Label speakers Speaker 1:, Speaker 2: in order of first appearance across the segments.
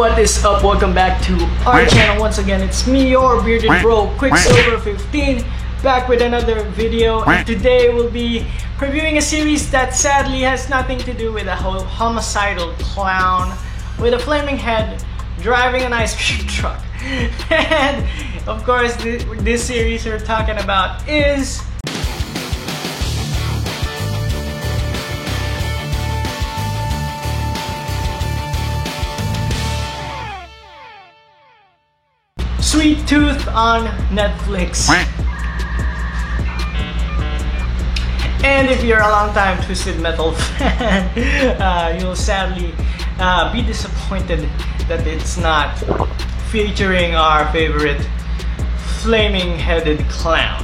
Speaker 1: What is up? Welcome back to our channel once again. It's me, your bearded bro, Quicksilver15, back with another video. And today we'll be previewing a series that sadly has nothing to do with a homicidal clown with a flaming head driving an ice cream truck. And of course, this series we're talking about is Sweet Tooth on Netflix. And if you're a long-time Twisted Metal fan, you'll sadly be disappointed that it's not featuring our favorite flaming-headed clown.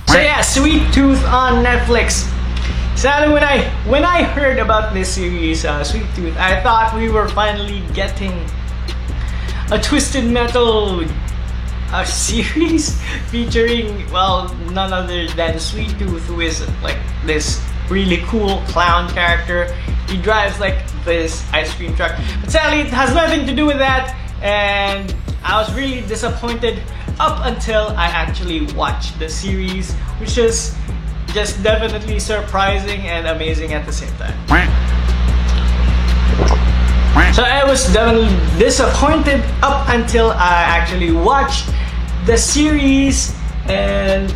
Speaker 1: So yeah, Sweet Tooth on Netflix. Sadly, when I heard about this series, Sweet Tooth, I thought we were finally getting a Twisted Metal series featuring, well, none other than Sweet Tooth, who is like this really cool clown character. He drives like this ice cream truck, but sadly it has nothing to do with that, and I was really disappointed up until I actually watched the series, which is just definitely surprising and amazing at the same time. So I was definitely disappointed up until I actually watched the series, and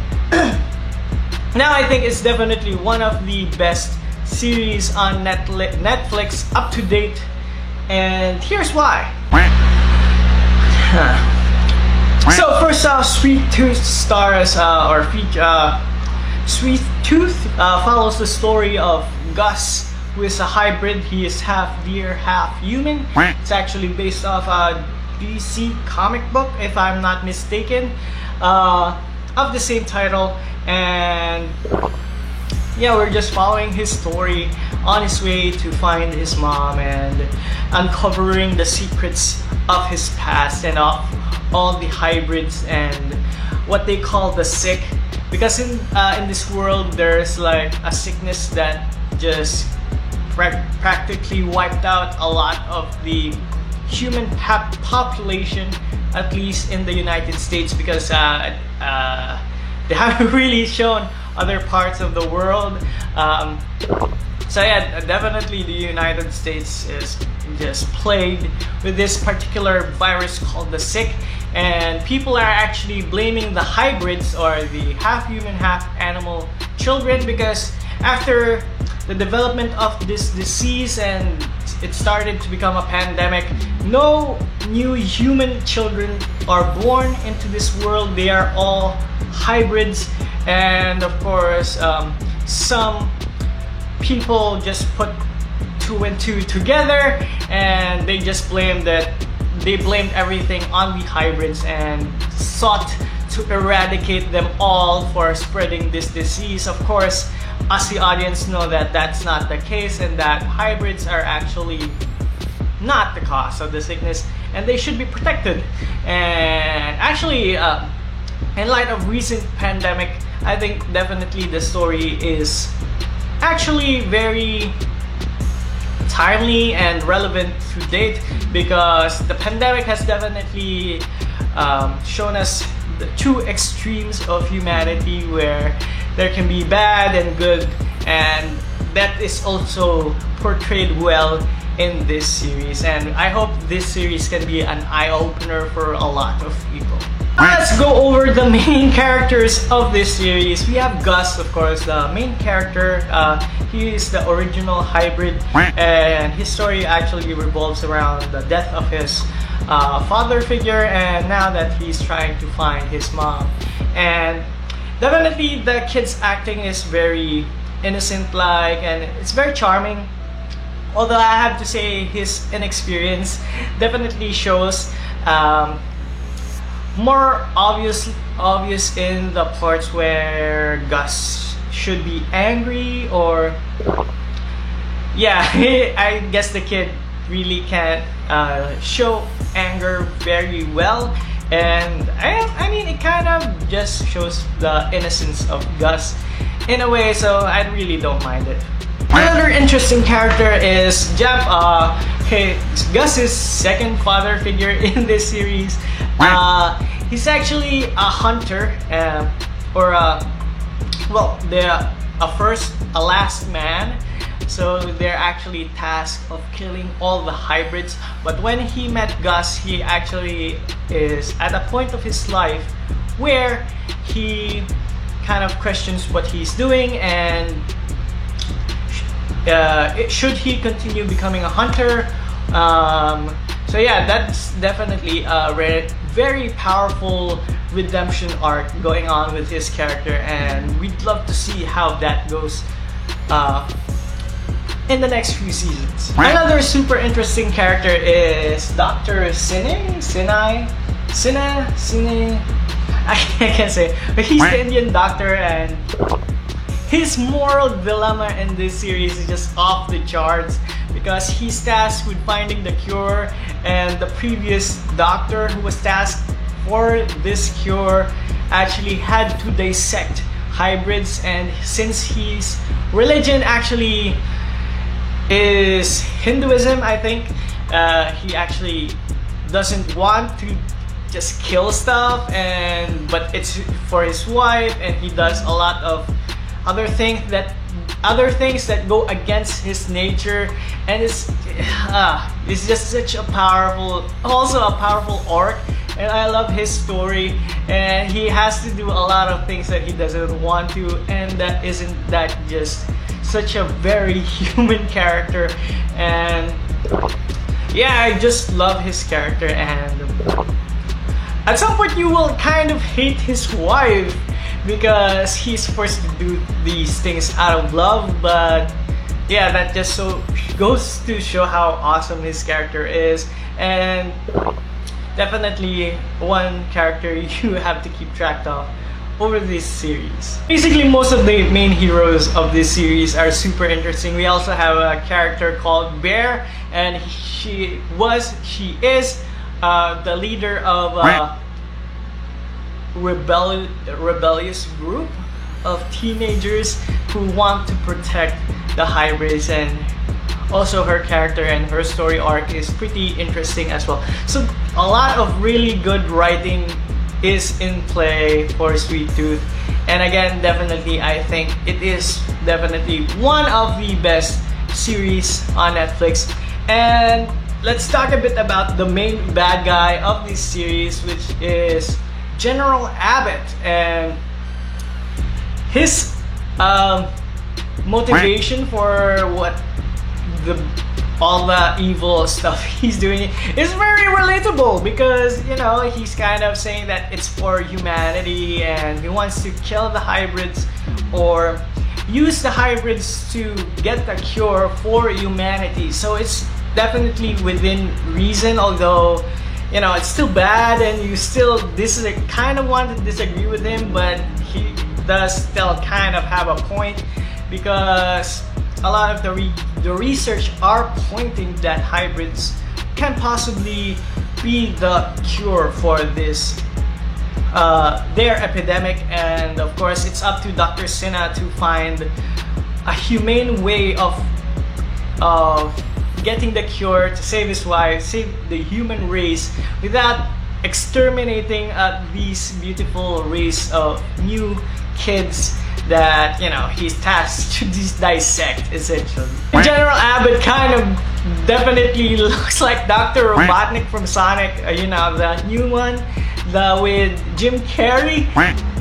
Speaker 1: now I think it's definitely one of the best series on Netflix up to date, and here's why. So first off, Sweet Tooth stars Sweet Tooth follows the story of Gus, who is a hybrid. He is half deer, half human. It's actually based off a DC comic book, if I'm not mistaken, of the same title. And yeah, we're just following his story on his way to find his mom and uncovering the secrets of his past and of all the hybrids and what they call the sick. Because in this world, there's like a sickness that just practically wiped out a lot of the human population, at least in the United States, because they haven't really shown other parts of the world. So yeah, definitely the United States is just plagued with this particular virus called the sick, and people are actually blaming the hybrids, or the half human, half animal children, because after the development of this disease and it started to become a pandemic, no new human children are born into this world. They are all hybrids, and of course some people just put two and two together, and they just blamed everything on the hybrids and sought to eradicate them all for spreading this disease. Of course, us, the audience, know that that's not the case, and that hybrids are actually not the cause of the sickness, and they should be protected. And actually, in light of recent pandemic, I think definitely the story is actually very timely and relevant to date, because the pandemic has definitely shown us the two extremes of humanity, where there can be bad and good, and that is also portrayed well in this series. And I hope this series can be an eye-opener for a lot of people. Let's go over the main characters of this series. We have Gus, of course, the main character. He is the original hybrid, and his story actually revolves around the death of his father figure, and now that he's trying to find his mom. And definitely the kid's acting is very innocent-like, and it's very charming. Although I have to say his inexperience definitely shows more obvious in the parts where Gus should be angry, or yeah, I guess the kid really can't show anger very well. And I mean, it kind of just shows the innocence of Gus in a way, so I really don't mind it. Another interesting character is Jep. Gus's second father figure in this series. He's actually a hunter, or well, they're a last man. So they're actually tasked of killing all the hybrids. But when he met Gus, he actually is at a point of his life where he kind of questions what he's doing, and should he continue becoming a hunter? So yeah, that's definitely a very powerful redemption arc going on with his character, and we'd love to see how that goes in the next few seasons. Another super interesting character is Dr. Sine. I can't say, but he's the Indian doctor, and his moral dilemma in this series is just off the charts because he's tasked with finding the cure, and the previous doctor who was tasked for this cure actually had to dissect hybrids, and since his religion actually is Hinduism, I think, he actually doesn't want to just kill stuff, but it's for his wife, and he does a lot of other things that go against his nature, and it's just such a powerful arc, and I love his story, and he has to do a lot of things that he doesn't want to, and that just such a very human character. And yeah, I just love his character, and at some point you will kind of hate his wife because he's forced to do these things out of love, but yeah, that just goes to show how awesome his character is, and definitely one character you have to keep track of over this series. Basically, most of the main heroes of this series are super interesting. We also have a character called Bear, and she is the leader of a rebellious group of teenagers who want to protect the hybrids, and also her character and her story arc is pretty interesting as well. So a lot of really good writing is in play for Sweet Tooth, and again, definitely I think it is definitely one of the best series on Netflix. And let's talk a bit about the main bad guy of this series, which is General Abbott, and his motivation for all the evil stuff he's doing is very relatable, because you know, he's kind of saying that it's for humanity, and he wants to kill the hybrids or use the hybrids to get the cure for humanity. So it's definitely within reason, although you know, it's still bad, and you still kind of want to disagree with him, but he does still kind of have a point, because a lot of the research are pointing that hybrids can possibly be the cure for this their epidemic. And of course, it's up to Dr. Sina to find a humane way of getting the cure to save his wife, save the human race, without exterminating these beautiful race of new kids that, you know, he's tasked to dissect, essentially. General Abbott kind of definitely looks like Dr. Robotnik from Sonic, you know, the new one, with Jim Carrey.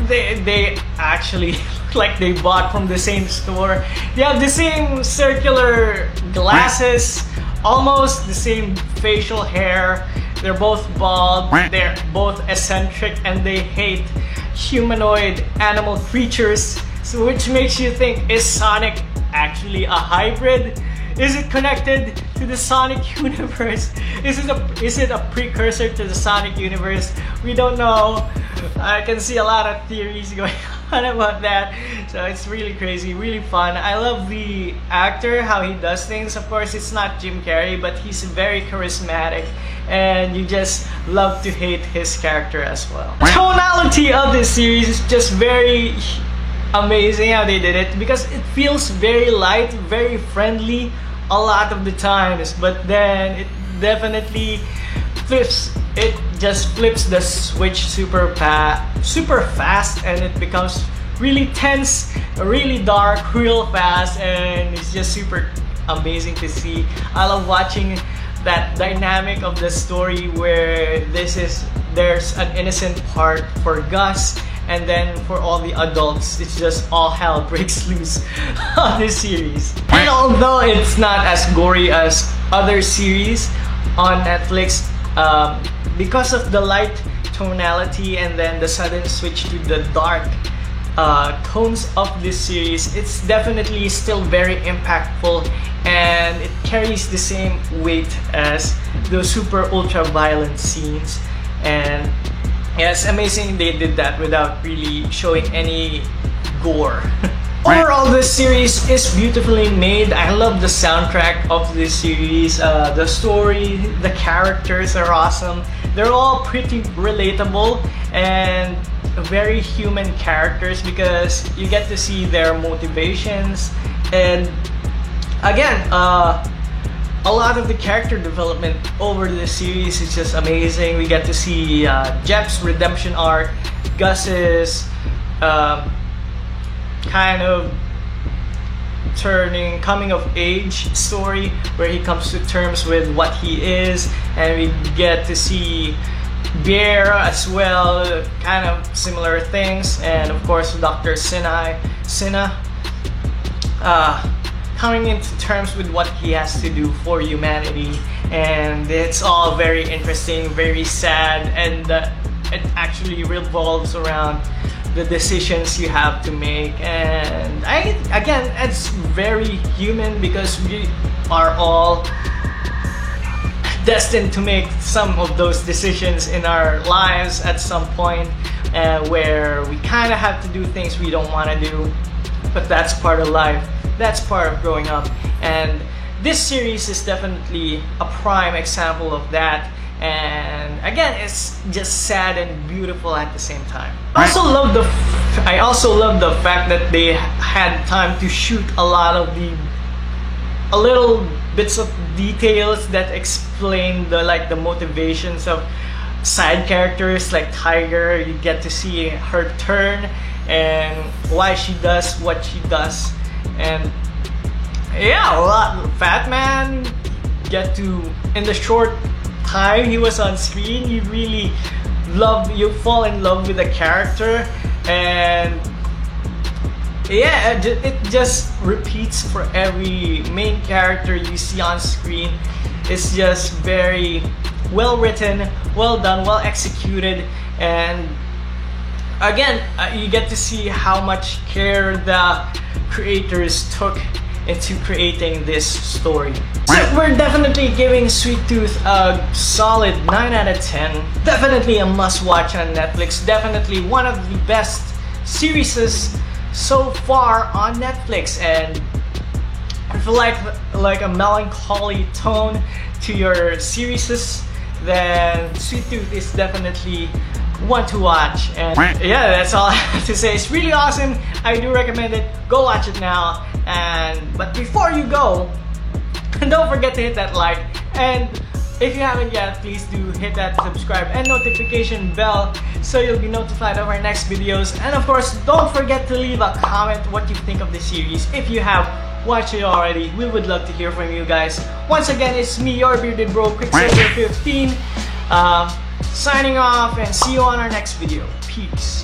Speaker 1: They actually look like they bought from the same store. They have the same circular glasses, almost the same facial hair. They're both bald, they're both eccentric, and they hate humanoid animal creatures. So which makes you think, is Sonic actually a hybrid? Is it connected to the Sonic universe? Is it a precursor to the Sonic universe? We don't know. I can see a lot of theories going on about that. So it's really crazy, really fun. I love the actor, how he does things. Of course, it's not Jim Carrey, but he's very charismatic, and you just love to hate his character as well. The tonality of this series is just very amazing how they did it, because it feels very light, very friendly, a lot of the times, but then it definitely flips. It just flips the switch super fast, and it becomes really tense, really dark, real fast, and it's just super amazing to see. I love watching that dynamic of the story where there's an innocent part for Gus, and then for all the adults, it's just all hell breaks loose on this series. And although it's not as gory as other series on Netflix, because of the light tonality and then the sudden switch to the dark tones of this series, it's definitely still very impactful, and it carries the same weight as the super ultra violent scenes. And yeah, it's amazing they did that without really showing any gore. Overall, this series is beautifully made. I love the soundtrack of this series. The story, the characters are awesome. They're all pretty relatable and very human characters because you get to see their motivations. And again, a lot of the character development over the series is just amazing. We get to see Jeff's redemption arc, Gus's kind of coming of age story where he comes to terms with what he is, and we get to see Bear as well, kind of similar things, and of course Dr. Sinha coming into terms with what he has to do for humanity. And it's all very interesting, very sad, and it actually revolves around the decisions you have to make. And again, it's very human because we are all destined to make some of those decisions in our lives at some point, where we kind of have to do things we don't want to do, but that's part of life, that's part of growing up. And this series is definitely a prime example of that. And again, it's just sad and beautiful at the same time. I also love the fact that they had time to shoot a little bits of details that explain the motivations of side characters like Tiger. You get to see her turn and why she does what she does. And yeah, Fat Man get to, in the short time he was on screen, you fall in love with the character. And yeah, it just repeats for every main character you see on screen. It's just very well written, well done, well executed. And again, you get to see how much care the creators took into creating this story. So we're definitely giving Sweet Tooth a solid 9 out of 10. Definitely a must watch on Netflix. Definitely one of the best series so far on Netflix. And if you like a melancholy tone to your series, then Sweet Tooth is definitely one to watch. And yeah, that's all I have to say. It's really awesome. I do recommend it. Go watch it now. But before you go, don't forget to hit that like, and if you haven't yet, please do hit that subscribe and notification bell so you'll be notified of our next videos. And of course, don't forget to leave a comment what you think of the series. If you have watched it already, we would love to hear from you guys. Once again, it's me, your bearded bro, Quicksilver15, signing off, and see you on our next video. Peace.